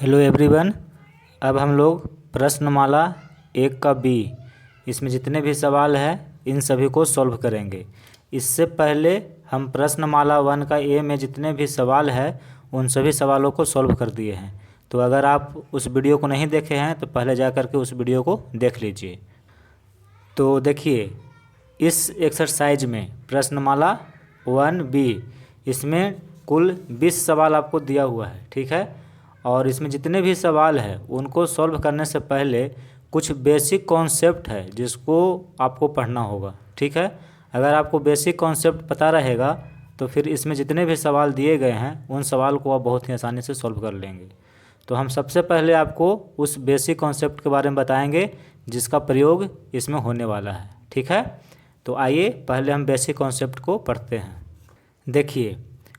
Hello everyone. अब हम लोग प्रश्नमाला 1 का बी इसमें जितने भी सवाल हैं इन सभी को सॉल्व करेंगे। इससे पहले हम प्रश्नमाला 1 का ए में जितने भी सवाल हैं उन सभी सवालों को सॉल्व कर दिए हैं। तो अगर आप उस वीडियो को नहीं देखे हैं तो पहले जा कर के उस वीडियो को देख लीजिए। तो देखिए, इस एक्सरसाइज में प्रश्नमाला 1 बी इसमें कुल 20 सवाल आपको दिया हुआ है, ठीक है। और इसमें जितने भी सवाल हैं उनको सॉल्व करने से पहले कुछ बेसिक कॉन्सेप्ट है जिसको आपको पढ़ना होगा, ठीक है। अगर आपको बेसिक कॉन्सेप्ट पता रहेगा तो फिर इसमें जितने भी सवाल दिए गए हैं उन सवाल को आप बहुत ही आसानी से सॉल्व कर लेंगे। तो हम सबसे पहले आपको उस बेसिक कॉन्सेप्ट के बारे में बताएंगे जिसका प्रयोग इसमें होने वाला है, ठीक है। तो आइए पहले हम बेसिक कॉन्सेप्ट को पढ़ते हैं। देखिए,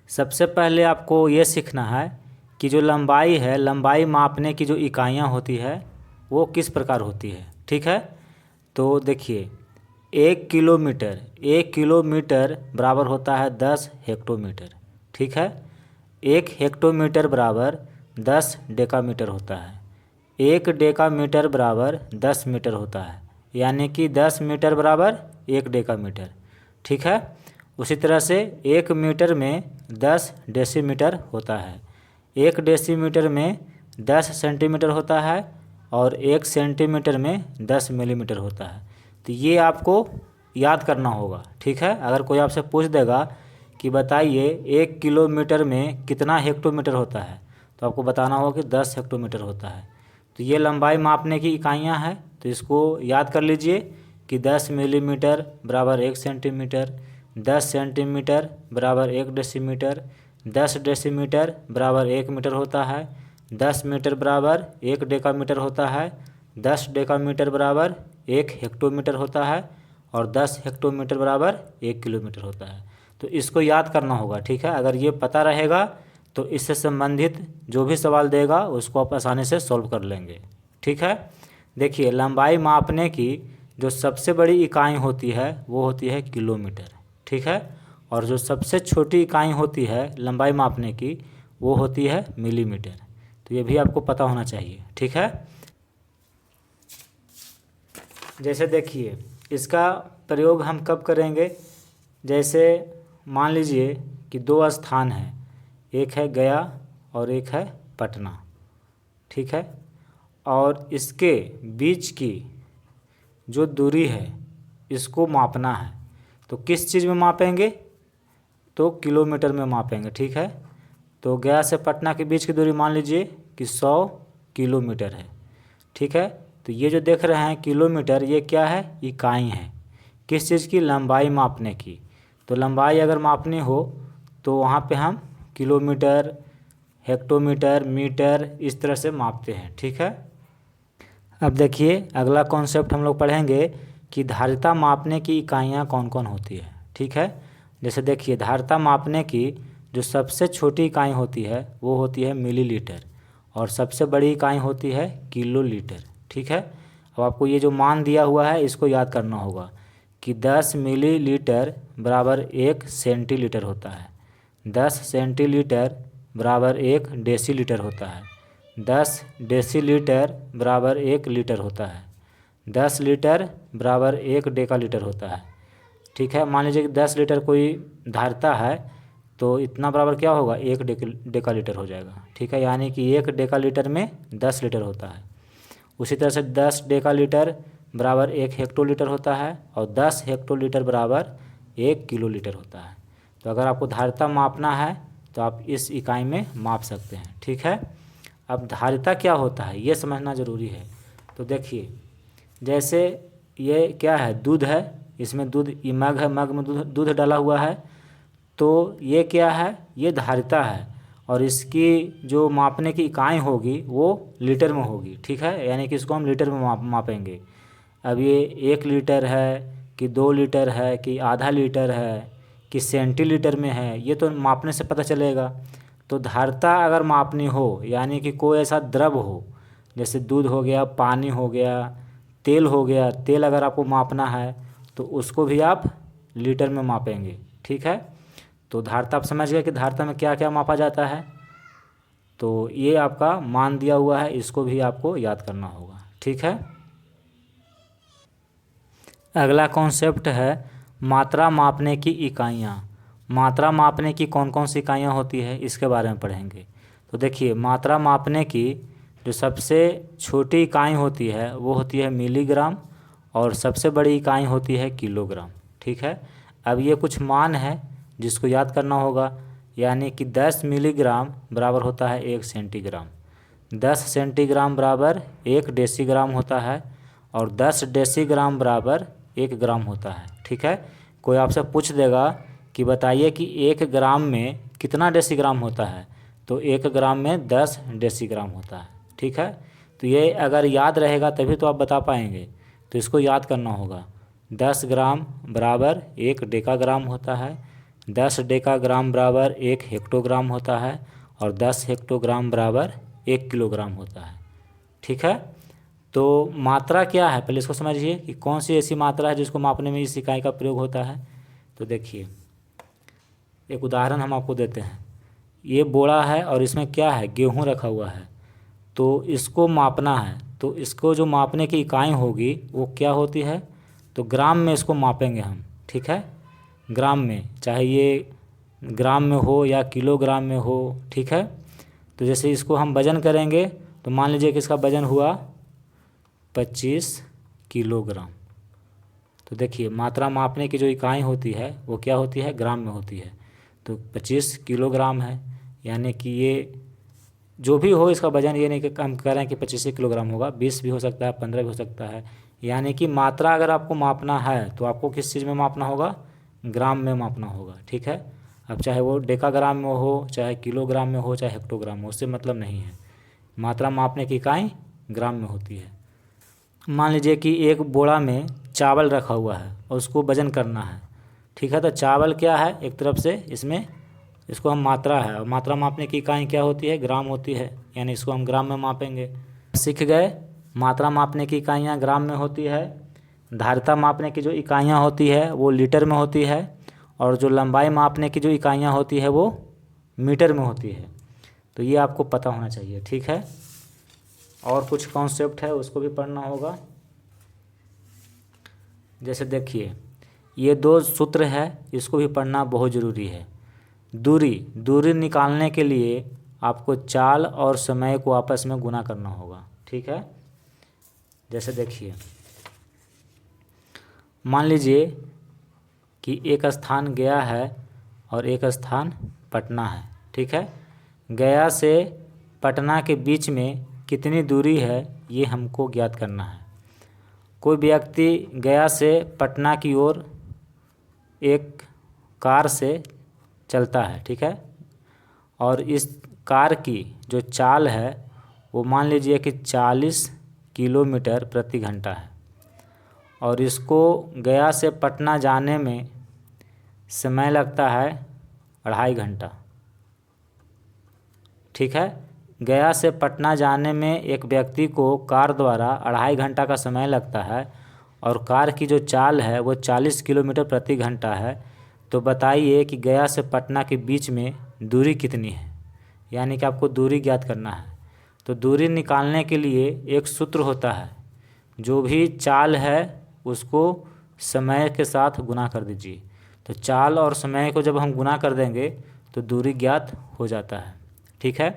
सबसे पहले आपको ये सीखना है कि जो लंबाई है, लंबाई मापने की जो इकाइयाँ होती है वो किस प्रकार होती है, ठीक है। तो देखिए, 1 किलोमीटर बराबर होता है 10 हेक्टोमीटर, ठीक है। 1 हेक्टोमीटर बराबर 10 डेकामीटर होता है। 1 डेकामीटर बराबर 10 मीटर होता है, यानी कि 10 मीटर बराबर 1 डेकामीटर, ठीक है। उसी तरह से 1 मीटर में 10 डेसीमीटर होता है। 1 डेसीमीटर में 10 सेंटीमीटर होता है और 1 सेंटीमीटर में 10 मिलीमीटर होता है। तो ये आपको याद करना होगा, ठीक है। अगर कोई आपसे पूछ देगा कि बताइए 1 किलोमीटर में कितना हेक्टोमीटर होता है तो आपको बताना होगा कि 10 हेक्टोमीटर होता है। तो ये लंबाई मापने की इकाइयाँ हैं, तो इसको याद कर लीजिए कि 10 मिलीमीटर बराबर 1 सेंटीमीटर, 10 सेंटीमीटर बराबर 1 डेसीमीटर, 10 डेसीमीटर बराबर 1 मीटर होता है, 10 मीटर बराबर 1 डेकामीटर होता है, 10 डेकामीटर बराबर 1 हेक्टोमीटर होता है और 10 हेक्टोमीटर बराबर 1 किलोमीटर होता है। तो इसको याद करना होगा, ठीक है। अगर ये पता रहेगा तो इससे संबंधित जो भी सवाल देगा उसको आप आसानी से सॉल्व कर लेंगे, ठीक है। देखिए, लंबाई मापने की जो सबसे बड़ी इकाई होती है वो होती है किलोमीटर, ठीक है। और जो सबसे छोटी इकाई होती है लंबाई मापने की वो होती है मिलीमीटर। तो ये भी आपको पता होना चाहिए, ठीक है। जैसे देखिए, इसका प्रयोग हम कब करेंगे। जैसे मान लीजिए कि 2 स्थान हैं, एक है गया और एक है पटना, ठीक है। और इसके बीच की जो दूरी है इसको मापना है। तो किस चीज़ में मापेंगे, तो किलोमीटर में मापेंगे, ठीक है। तो गया से पटना के बीच की दूरी मान लीजिए कि 100 किलोमीटर है, ठीक है। तो ये जो देख रहे हैं किलोमीटर, ये क्या है, इकाई है किस चीज़ की, लंबाई मापने की। तो लंबाई अगर मापनी हो तो वहाँ पे हम किलोमीटर, हेक्टोमीटर, मीटर इस तरह से मापते हैं, ठीक है। अब देखिए, अगला कॉन्सेप्ट हम लोग पढ़ेंगे कि धारिता मापने की इकाइयाँ कौन कौन होती है, ठीक है। जैसे देखिए, धारिता मापने की जो सबसे छोटी इकाई होती है वो होती है मिलीलीटर और सबसे बड़ी इकाई होती है किलोलीटर, ठीक है। अब आपको ये जो मान दिया हुआ है इसको याद करना होगा कि 10 मिलीलीटर बराबर 1 सेंटीलीटर होता है, 10 सेंटीलीटर बराबर 1 डेसीलीटर होता है, 10 डेसीलीटर बराबर 1 लीटर होता है, 10 लीटर बराबर 1 डेकालीटर होता है, ठीक है। मान लीजिए कि 10 लीटर कोई धारिता है तो इतना बराबर क्या होगा, 1 डेकालीटर हो जाएगा, ठीक है। यानी कि 1 डेकालीटर में 10 लीटर होता है। उसी तरह से 10 डेकालीटर बराबर 1 हेक्टोलीटर होता है और 10 हेक्टोलीटर बराबर 1 किलोलीटर होता है। तो अगर आपको धारिता मापना है तो आप इस इकाई में माप सकते हैं, ठीक है। अब धारिता क्या होता है ये समझना ज़रूरी है। तो देखिए, जैसे ये क्या है, दूध है, इसमें दूध, ये मग है, मग में दूध डाला हुआ है। तो ये क्या है, ये धारिता है और इसकी जो मापने की इकाई होगी वो लीटर में होगी, ठीक है। यानी कि इसको हम लीटर में मापेंगे। अब ये 1 लीटर है कि 2 लीटर है कि आधा लीटर है कि सेंटीलीटर में है, ये तो मापने से पता चलेगा। तो धारिता अगर मापनी हो, यानी कि कोई ऐसा द्रव हो, जैसे दूध हो गया, पानी हो गया, तेल हो गया, तेल अगर आपको मापना है तो उसको भी आप लीटर में मापेंगे, ठीक है। तो धारिता आप समझ गए कि धारिता में क्या क्या मापा जाता है। तो ये आपका मान दिया हुआ है, इसको भी आपको याद करना होगा। ठीक है। अगला कॉन्सेप्ट है मात्रा मापने की इकाइयाँ। मात्रा मापने की कौन कौन सी इकाइयाँ होती है इसके बारे में पढ़ेंगे। तो देखिए, मात्रा मापने की जो सबसे छोटी इकाई होती है वो होती है मिलीग्राम, और सबसे बड़ी इकाई होती है किलोग्राम। ठीक है। अब ये कुछ मान है जिसको याद करना होगा, यानी कि 10 मिलीग्राम बराबर होता है 1 सेंटीग्राम, 10 सेंटीग्राम बराबर 1 डेसीग्राम होता है, और 10 डेसीग्राम बराबर 1 ग्राम होता है। ठीक है। कोई आपसे पूछ देगा कि बताइए कि 1 ग्राम में कितना डेसीग्राम होता है, तो 1 ग्राम में 10 डेसीग्राम होता है। ठीक है। तो ये अगर याद रहेगा तभी तो आप बता पाएंगे, तो इसको याद करना होगा। 10 ग्राम बराबर 1 डेकाग्राम होता है, 10 डेकाग्राम बराबर 1 हेक्टोग्राम होता है, और 10 हेक्टोग्राम बराबर 1 किलोग्राम होता है। ठीक है। तो मात्रा क्या है, पहले इसको समझिए कि कौन सी ऐसी मात्रा है जिसको मापने में इस इकाई का प्रयोग होता है। तो देखिए, एक उदाहरण हम आपको देते हैं। ये बोरा है और इसमें क्या है, गेहूँ रखा हुआ है। तो इसको मापना है, तो इसको जो मापने की इकाई होगी वो क्या होती है, तो ग्राम में इसको मापेंगे हम। ठीक है। ग्राम में, चाहे ये ग्राम में हो या किलोग्राम में हो। ठीक है। तो जैसे इसको हम वजन करेंगे तो मान लीजिए कि इसका वजन हुआ 25 किलोग्राम। तो देखिए, मात्रा मापने की जो इकाई होती है वो क्या होती है, ग्राम में होती है। तो 25 किलोग्राम है, यानी कि ये जो भी हो इसका वजन, ये नहीं कि हम कह रहे हैं कि 25 किलोग्राम होगा, 20 भी हो सकता है, 15 भी हो सकता है। यानी कि मात्रा अगर आपको मापना है तो आपको किस चीज़ में मापना होगा, ग्राम में मापना होगा। ठीक है। अब चाहे वो डेकाग्राम में हो, चाहे किलोग्राम में हो, चाहे हेक्टोग्राम में, उससे मतलब नहीं है। मात्रा मापने की इकाई ग्राम में होती है। मान लीजिए कि एक बोरा में चावल रखा हुआ है और उसको वजन करना है। ठीक है। तो चावल क्या है, एक तरफ से इसमें इसको हम मात्रा है, और मात्रा मापने की इकाई क्या होती है, ग्राम होती है, यानी इसको हम ग्राम में मापेंगे। सीख गए, मात्रा मापने की इकाइयाँ ग्राम में होती है, धारिता मापने की जो इकाइयाँ होती है वो लीटर में होती है, और जो लंबाई मापने की जो इकाइयाँ होती है वो मीटर में होती है। तो ये आपको पता होना चाहिए। ठीक है। और कुछ कॉन्सेप्ट है उसको भी पढ़ना होगा। जैसे देखिए, ये 2 सूत्र है, इसको भी पढ़ना बहुत ज़रूरी है। दूरी निकालने के लिए आपको चाल और समय को आपस में गुना करना होगा। ठीक है। जैसे देखिए, मान लीजिए कि एक स्थान गया है और एक स्थान पटना है। ठीक है। गया से पटना के बीच में कितनी दूरी है ये हमको ज्ञात करना है। कोई व्यक्ति गया से पटना की ओर एक कार से चलता है। ठीक है। और इस कार की जो चाल है वो मान लीजिए कि 40 किलोमीटर प्रति घंटा है, और इसको गया से पटना जाने में समय लगता है 2.5 घंटा। ठीक है। गया से पटना जाने में एक व्यक्ति को कार द्वारा 2.5 घंटा का समय लगता है, और कार की जो चाल है वो 40 किलोमीटर प्रति घंटा है। तो बताइए कि गया से पटना के बीच में दूरी कितनी है, यानी कि आपको दूरी ज्ञात करना है। तो दूरी निकालने के लिए एक सूत्र होता है, जो भी चाल है उसको समय के साथ गुना कर दीजिए। तो चाल और समय को जब हम गुना कर देंगे तो दूरी ज्ञात हो जाता है। ठीक है।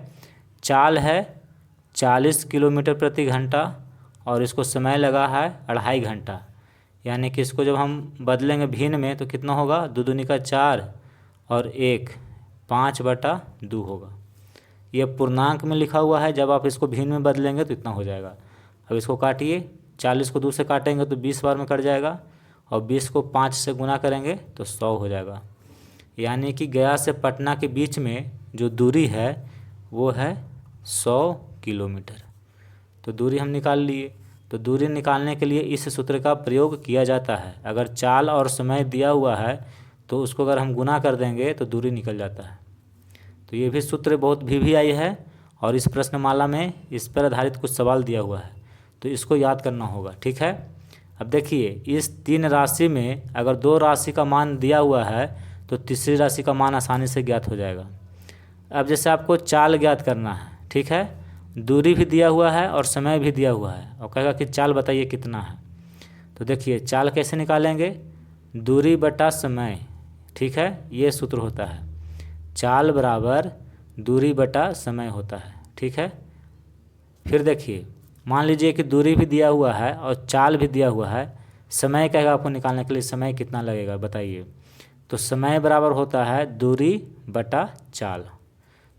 चाल है 40 किलोमीटर प्रति घंटा और इसको समय लगा है 2.5 घंटा, यानी कि इसको जब हम बदलेंगे भिन्न में तो कितना होगा, 2 दूनी का 4 और 1 5/2 होगा। ये पूर्णांक में लिखा हुआ है, जब आप इसको भिन्न में बदलेंगे तो इतना हो जाएगा। अब इसको काटिए, 40 को 2 से काटेंगे तो 20 बार में कट जाएगा, और 20 को 5 से गुना करेंगे तो 100 हो जाएगा। यानी कि गया से पटना के बीच में जो दूरी है वो है 100 किलोमीटर। तो दूरी हम निकाल लिए। तो दूरी निकालने के लिए इस सूत्र का प्रयोग किया जाता है। अगर चाल और समय दिया हुआ है तो उसको अगर हम गुना कर देंगे तो दूरी निकल जाता है। तो ये भी सूत्र बहुत भी आई है, और इस प्रश्नमाला में इस पर आधारित कुछ सवाल दिया हुआ है, तो इसको याद करना होगा। ठीक है। अब देखिए, इस 3 राशि में अगर 2 राशि का मान दिया हुआ है तो तीसरी राशि का मान आसानी से ज्ञात हो जाएगा। अब जैसे आपको चाल ज्ञात करना है, ठीक है, दूरी भी दिया हुआ है और समय भी दिया हुआ है, और कहेगा कि चाल बताइए कितना है। तो देखिए चाल कैसे निकालेंगे, दूरी बटा समय, ठीक है, ये सूत्र होता है। चाल बराबर दूरी बटा समय होता है, ठीक है। फिर देखिए मान लीजिए कि दूरी भी दिया हुआ है और चाल भी दिया हुआ है, समय कहेगा आपको निकालने के लिए, समय कितना लगेगा बताइए। तो समय बराबर होता है दूरी बटा चाल।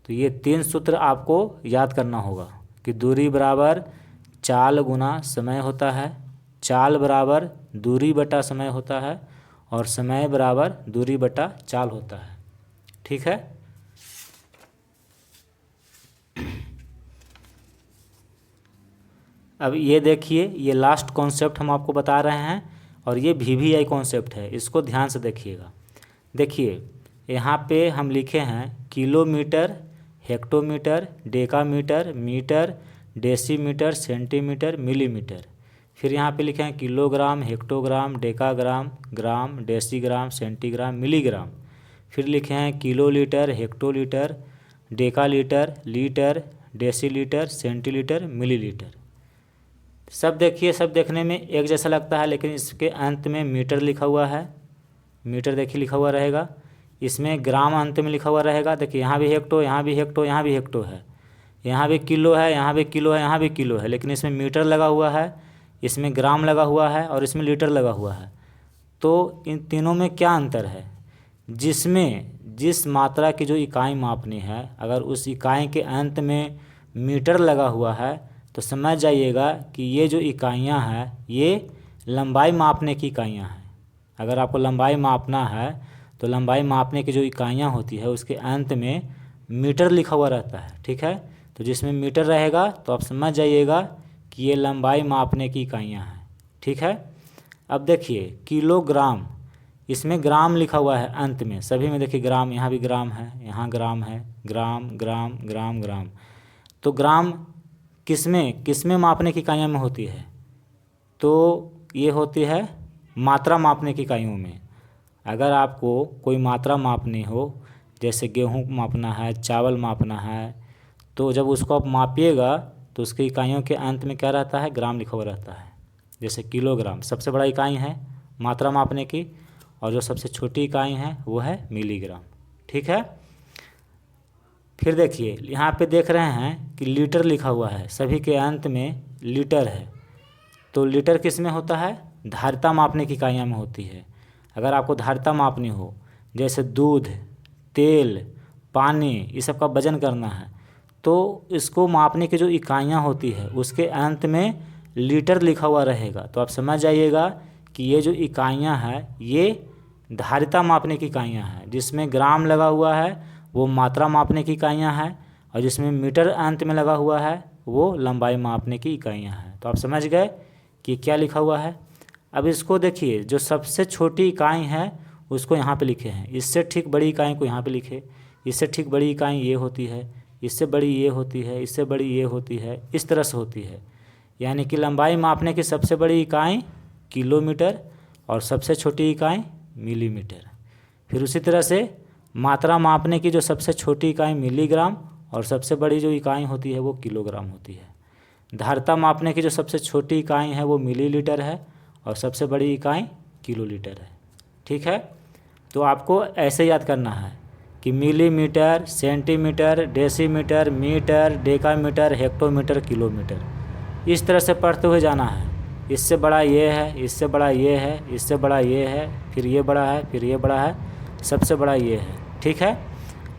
तो ये 3 सूत्र आपको याद करना होगा कि दूरी बराबर चाल गुना समय होता है, चाल बराबर दूरी बटा समय होता है, और समय बराबर दूरी बटा चाल होता है, ठीक है। अब ये देखिए, ये लास्ट कॉन्सेप्ट हम आपको बता रहे हैं, और ये VVI कॉन्सेप्ट है, इसको ध्यान से देखिएगा। देखिए यहाँ पे हम लिखे हैं kilometre, hectometre, decametre, metre, decimetre, centimetre, millimetre. फिर यहाँ पे लिखे हैं kilogram, hectogram, decagram, gram, decigram, centigram, milligram. फिर लिखे हैं kilolitre, hectolitre, decalitre, litre, decilitre, centilitre, millilitre. सब देखिए, सब देखने में एक जैसा लगता है, लेकिन इसके अंत में मीटर लिखा हुआ है, मीटर देखिए लिखा हुआ रहेगा। इसमें ग्राम अंत में लिखा हुआ रहेगा, देखिए यहाँ भी हेक्टो, यहाँ भी हेक्टो, यहाँ भी हेक्टो है, यहाँ भी किलो है, यहाँ भी किलो है, यहाँ भी किलो है, लेकिन इसमें मीटर लगा हुआ है, इसमें ग्राम लगा हुआ है, और इसमें लीटर लगा हुआ है। तो इन तीनों में क्या अंतर है, जिसमें जिस मात्रा की जो इकाई मापनी है, अगर उस इकाई के अंत में मीटर लगा हुआ है, तो समझ जाइएगा कि ये जो इकाइयाँ हैं ये लंबाई मापने की इकाइयाँ हैं। अगर आपको लंबाई मापना है तो लंबाई मापने की जो इकाइयाँ होती है उसके अंत में मीटर लिखा हुआ रहता है, ठीक है। तो जिसमें मीटर रहेगा तो आप समझ जाइएगा कि ये लंबाई मापने की इकाइयाँ हैं, ठीक है। अब देखिए किलोग्राम, इसमें ग्राम लिखा हुआ है अंत में, सभी में देखिए ग्राम, यहाँ भी ग्राम है, यहाँ ग्राम है, ग्राम ग्राम ग्राम ग्राम। तो ग्राम किसमें मापने की इकाइयों में होती है, तो ये होती है मात्रा मापने की इकाइयों में। अगर आपको कोई मात्रा मापनी हो, जैसे गेहूँ मापना है, चावल मापना है, तो जब उसको आप मापिएगा तो उसकी इकाइयों के अंत में क्या रहता है, ग्राम लिखा हुआ रहता है। जैसे किलोग्राम सबसे बड़ा इकाई है मात्रा मापने की, और जो सबसे छोटी इकाई है वो है मिलीग्राम, ठीक है। फिर देखिए यहाँ पे देख रहे हैं कि लीटर लिखा हुआ है, सभी के अंत में लीटर है। तो लीटर किस में होता है, धारिता मापने की इकाइयों में होती है। अगर आपको धारिता मापनी हो, जैसे दूध, तेल, पानी, ये सब का वजन करना है, तो इसको मापने की जो इकाइयाँ होती है उसके अंत में लीटर लिखा हुआ रहेगा। तो आप समझ जाइएगा कि ये जो इकाइयाँ हैं ये धारिता मापने की इकाइयाँ हैं। जिसमें ग्राम लगा हुआ है वो मात्रा मापने की इकाइयाँ हैं, और जिसमें मीटर अंत में लगा हुआ है वो लंबाई मापने की इकाइयाँ हैं। तो आप समझ गए कि क्या लिखा हुआ है। अब इसको देखिए, जो सबसे छोटी इकाई है उसको यहाँ पे लिखे हैं, इससे ठीक बड़ी इकाई को यहाँ पे लिखे, इससे ठीक बड़ी इकाई ये होती है, इससे बड़ी ये होती है, इससे बड़ी ये होती है, इस तरह से होती है। यानी कि लंबाई मापने की सबसे बड़ी इकाई किलोमीटर और सबसे छोटी इकाई मिलीमीटर। फिर उसी तरह से मात्रा मापने की जो सबसे छोटी इकाई मिलीग्राम और सबसे बड़ी जो इकाई होती है वो किलोग्राम होती है। धारिता मापने की जो सबसे छोटी इकाई है वो मिलीलीटर है, और सबसे बड़ी इकाई किलोलीटर है, ठीक है। तो आपको ऐसे याद करना है कि millimetre, centimetre, decimetre, metre, decametre, hectometre, kilometre, इस तरह से पढ़ते हुए जाना है। इससे बड़ा ये है, इससे बड़ा ये है, इससे बड़ा ये है, फिर ये बड़ा है, फिर ये बड़ा है, सबसे बड़ा ये है, ठीक है।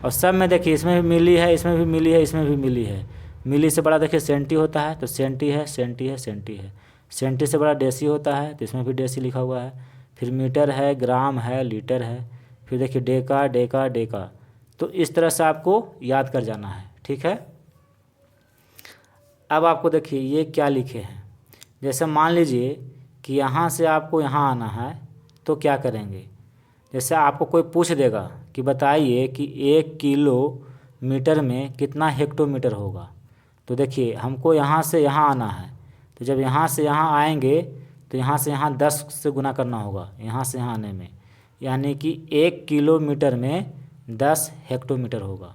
और सब में देखिए इसमें भी मिली है, इसमें भी मिली है, इसमें भी मिली है। मिली से बड़ा देखिए सेंटी होता है, तो सेंटी है, सेंटी है, सेंटी है। सेंटी से बड़ा डेसी होता है, तो इसमें भी डेसी लिखा हुआ है। फिर मीटर है, ग्राम है, लीटर है। फिर देखिए डेका, डेका, डेका। तो इस तरह से आपको याद कर जाना है, ठीक है। अब आपको देखिए ये क्या लिखे हैं, जैसे मान लीजिए कि यहाँ से आपको यहाँ आना है, तो क्या करेंगे। जैसे आपको कोई पूछ देगा कि बताइए कि 1 किलोमीटर में कितना हेक्टोमीटर होगा, तो देखिए हमको यहाँ से यहाँ आना है, तो जब यहाँ से यहाँ आएंगे तो यहाँ से यहाँ 10 से गुना करना होगा यहाँ से यहाँ आने में, यानी कि 1 किलोमीटर में 10 हेक्टोमीटर होगा।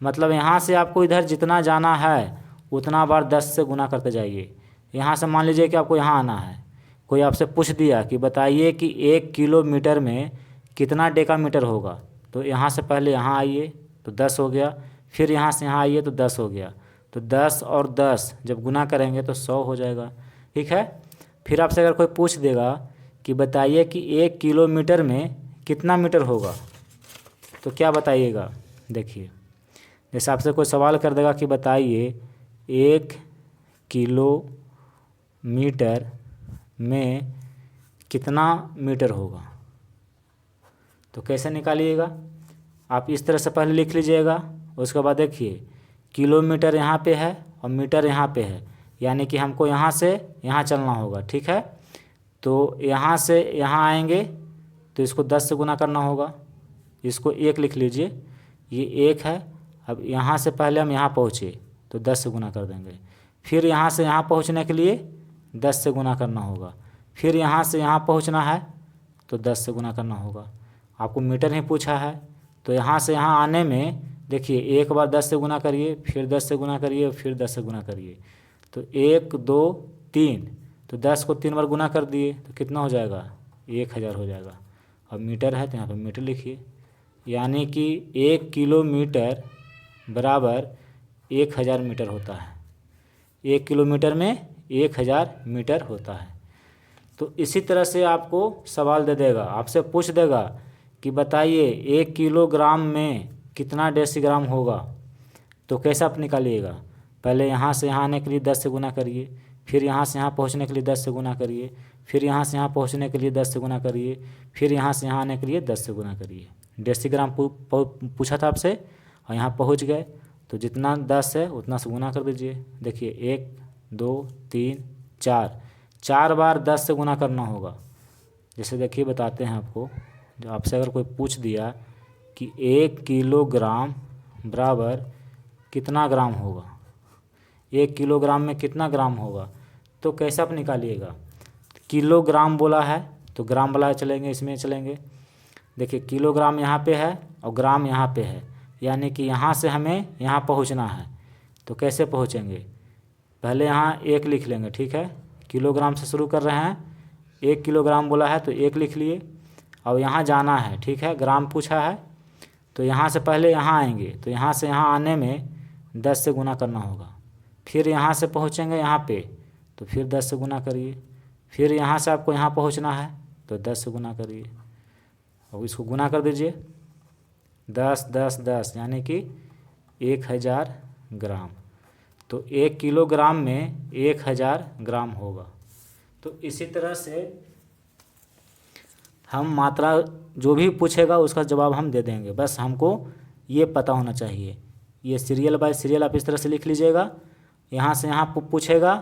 मतलब यहाँ से आपको इधर जितना जाना है उतना बार 10 से गुना करते जाइए। यहाँ से मान लीजिए कि आपको यहाँ आना है, कोई आपसे पूछ दिया कि बताइए कि 1 किलोमीटर में कितना डेकामीटर होगा, तो यहाँ से पहले यहाँ आइए तो 10 हो गया, फिर यहाँ से यहाँ आइए तो 10 हो गया, तो 10 और 10 जब गुना करेंगे तो 100 हो जाएगा। ठीक है। फिर आपसे अगर कोई पूछ देगा कि बताइए कि 1 किलोमीटर में कितना मीटर होगा, तो क्या बताइएगा। देखिए, जैसे आपसे कोई सवाल कर देगा कि बताइए 1 किलोमीटर में कितना मीटर होगा, तो कैसे निकालिएगा। आप इस तरह से पहले लिख लीजिएगा, उसके बाद देखिए किलोमीटर यहाँ पे है और मीटर यहाँ पे है, यानी कि हमको यहाँ से यहाँ चलना होगा। ठीक है। तो यहाँ से यहाँ आएंगे तो इसको 10 से गुना करना होगा, इसको 1 लिख लीजिए, ये 1 है। अब यहाँ से पहले हम यहाँ पहुँचे तो 10 से गुना कर देंगे, फिर यहाँ से यहाँ पहुँचने के लिए 10 से गुना करना होगा, फिर यहाँ से यहाँ पहुँचना है तो 10 से गुना करना होगा। आपको मीटर ही पूछा है, तो यहाँ से यहाँ आने में देखिए एक बार 10 से गुना करिए, फिर 10 से गुना करिए, फिर 10 से गुना करिए, तो 1 2 3, तो 10 को 3 बार गुना कर दिए तो कितना हो जाएगा, 1000 हो जाएगा। अब मीटर है तो यहाँ पर मीटर लिखिए, यानी कि 1 किलोमीटर बराबर 1000 मीटर होता है। 1 किलोमीटर में 1000 मीटर होता है। तो इसी तरह से आपको सवाल दे देगा, आपसे पूछ देगा कि बताइए 1 किलोग्राम में कितना डेसीग्राम होगा, तो कैसे आप निकालिएगा। पहले यहाँ से यहाँ आने के लिए 10 से गुना करिए, फिर यहाँ से यहाँ पहुँचने के लिए 10 से गुना करिए, फिर यहाँ से यहाँ पहुँचने के लिए 10 से गुना करिए, फिर यहाँ से यहाँ आने के लिए 10 से गुना करिए। डेसीग्राम पूछा था आपसे और यहाँ पहुँच गए तो जितना 10 है उतना से गुना कर दीजिए। देखिए 1 2 3 4 बार 10 से गुना करना होगा। जैसे देखिए बताते हैं आपको, जो आपसे अगर कोई पूछ दिया कि 1 किलोग्राम बराबर कितना ग्राम होगा, 1 किलोग्राम में कितना ग्राम होगा, तो कैसे आप निकालिएगा। किलोग्राम बोला है तो ग्राम वाला चलेंगे, इसमें चलेंगे। देखिए किलोग्राम यहाँ पे है और ग्राम यहाँ पे है, यानी कि यहाँ से हमें यहाँ पहुँचना है, तो कैसे पहुँचेंगे। पहले यहाँ 1 लिख लेंगे। ठीक है। किलोग्राम से शुरू कर रहे हैं, 1 किलोग्राम बोला है तो 1 लिख लिए। अब यहाँ जाना है, ठीक है, ग्राम पूछा है तो यहाँ से पहले यहाँ आएंगे, तो यहाँ से यहाँ आने में 10 से गुना करना होगा, फिर यहाँ से पहुँचेंगे यहाँ पे तो फिर 10 से गुना करिए, फिर यहाँ से आपको यहाँ पहुँचना है तो 10 से गुना करिए। अब इसको गुना कर दीजिए, 10 10 10 यानी कि 1000 ग्राम। तो 1 किलोग्राम में 1000 ग्राम होगा। तो इसी तरह से हम मात्रा जो भी पूछेगा उसका जवाब हम दे देंगे, बस हमको ये पता होना चाहिए। ये सीरियल बाय सीरियल आप इस तरह से लिख लीजिएगा। यहाँ से यहाँ पूछेगा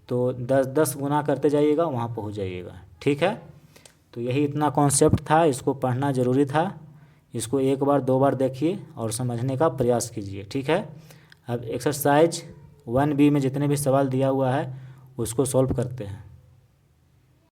तो 10 10 गुना करते जाइएगा, वहाँ पहुँच जाइएगा। ठीक है। तो यही इतना कॉन्सेप्ट था, इसको पढ़ना ज़रूरी था। इसको 1 बार 2 बार देखिए और समझने का प्रयास कीजिए। ठीक है। अब एक्सरसाइज 1B में जितने भी सवाल दिया हुआ है उसको सॉल्व करते हैं।